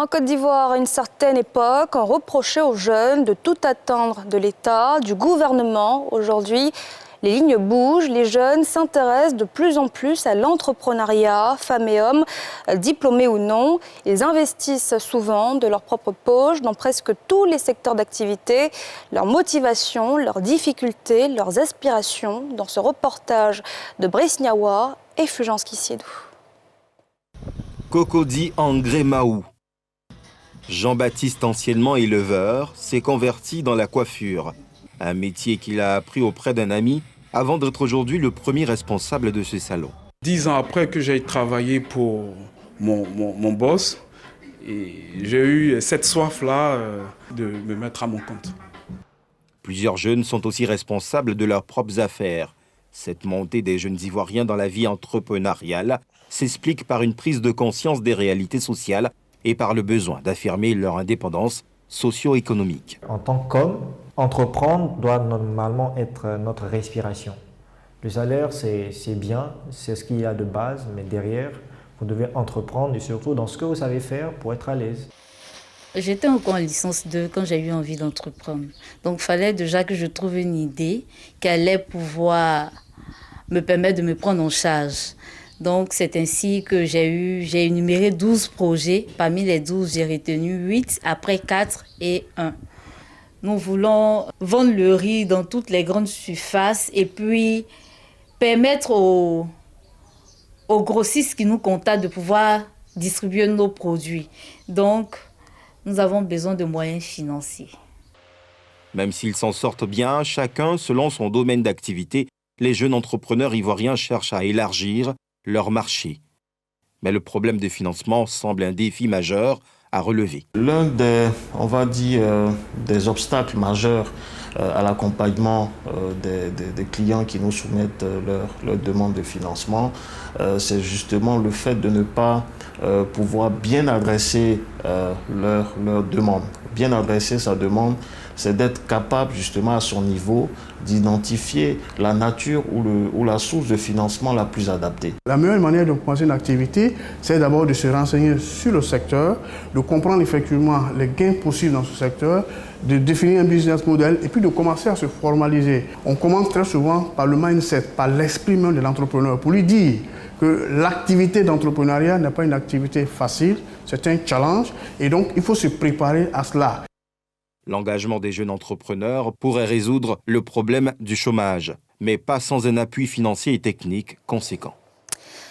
En Côte d'Ivoire, à une certaine époque, on reprochait aux jeunes de tout attendre de l'État, du gouvernement. Aujourd'hui, les lignes bougent, les jeunes s'intéressent de plus en plus à l'entrepreneuriat, femmes et hommes, diplômés ou non. Ils investissent souvent de leur propre poche dans presque tous les secteurs d'activité. Leurs motivations, leurs difficultés, leurs aspirations, dans ce reportage de Brice Niawa et Fulgence Kissiedou. Cocody André Mahou. Jean-Baptiste, anciennement éleveur, s'est converti dans la coiffure. Un métier qu'il a appris auprès d'un ami avant d'être aujourd'hui le premier responsable de ce salon. 10 ans après que j'ai travaillé pour mon boss, j'ai eu cette soif-là de me mettre à mon compte. Plusieurs jeunes sont aussi responsables de leurs propres affaires. Cette montée des jeunes Ivoiriens dans la vie entrepreneuriale s'explique par une prise de conscience des réalités sociales et par le besoin d'affirmer leur indépendance socio-économique. En tant qu'homme, entreprendre doit normalement être notre respiration. Le salaire, c'est bien, c'est ce qu'il y a de base, mais derrière, vous devez entreprendre et surtout dans ce que vous savez faire pour être à l'aise. J'étais encore en licence 2 quand j'ai eu envie d'entreprendre. Donc il fallait déjà que je trouve une idée qui allait pouvoir me permettre de me prendre en charge. Donc c'est ainsi que j'ai énuméré 12 projets. Parmi les 12, j'ai retenu 8, après 4 et 1. Nous voulons vendre le riz dans toutes les grandes surfaces et puis permettre aux grossistes qui nous contactent de pouvoir distribuer nos produits. Donc, nous avons besoin de moyens financiers. Même s'ils s'en sortent bien, chacun selon son domaine d'activité, les jeunes entrepreneurs ivoiriens cherchent à élargir leur marché. Mais le problème de financement semble un défi majeur à relever. L'un des obstacles majeurs à l'accompagnement des clients qui nous soumettent leur demande de financement, c'est justement le fait de ne pas pouvoir bien adresser leur demande. Bien adresser sa demande, c'est d'être capable justement à son niveau d'identifier la nature ou la source de financement la plus adaptée. La meilleure manière de commencer une activité, c'est d'abord de se renseigner sur le secteur, de comprendre effectivement les gains possibles dans ce secteur, de définir un business model et puis de commencer à se formaliser. On commence très souvent par le mindset, par l'esprit même de l'entrepreneur, pour lui dire que l'activité d'entrepreneuriat n'est pas une activité facile, c'est un challenge et donc il faut se préparer à cela. L'engagement des jeunes entrepreneurs pourrait résoudre le problème du chômage, mais pas sans un appui financier et technique conséquent.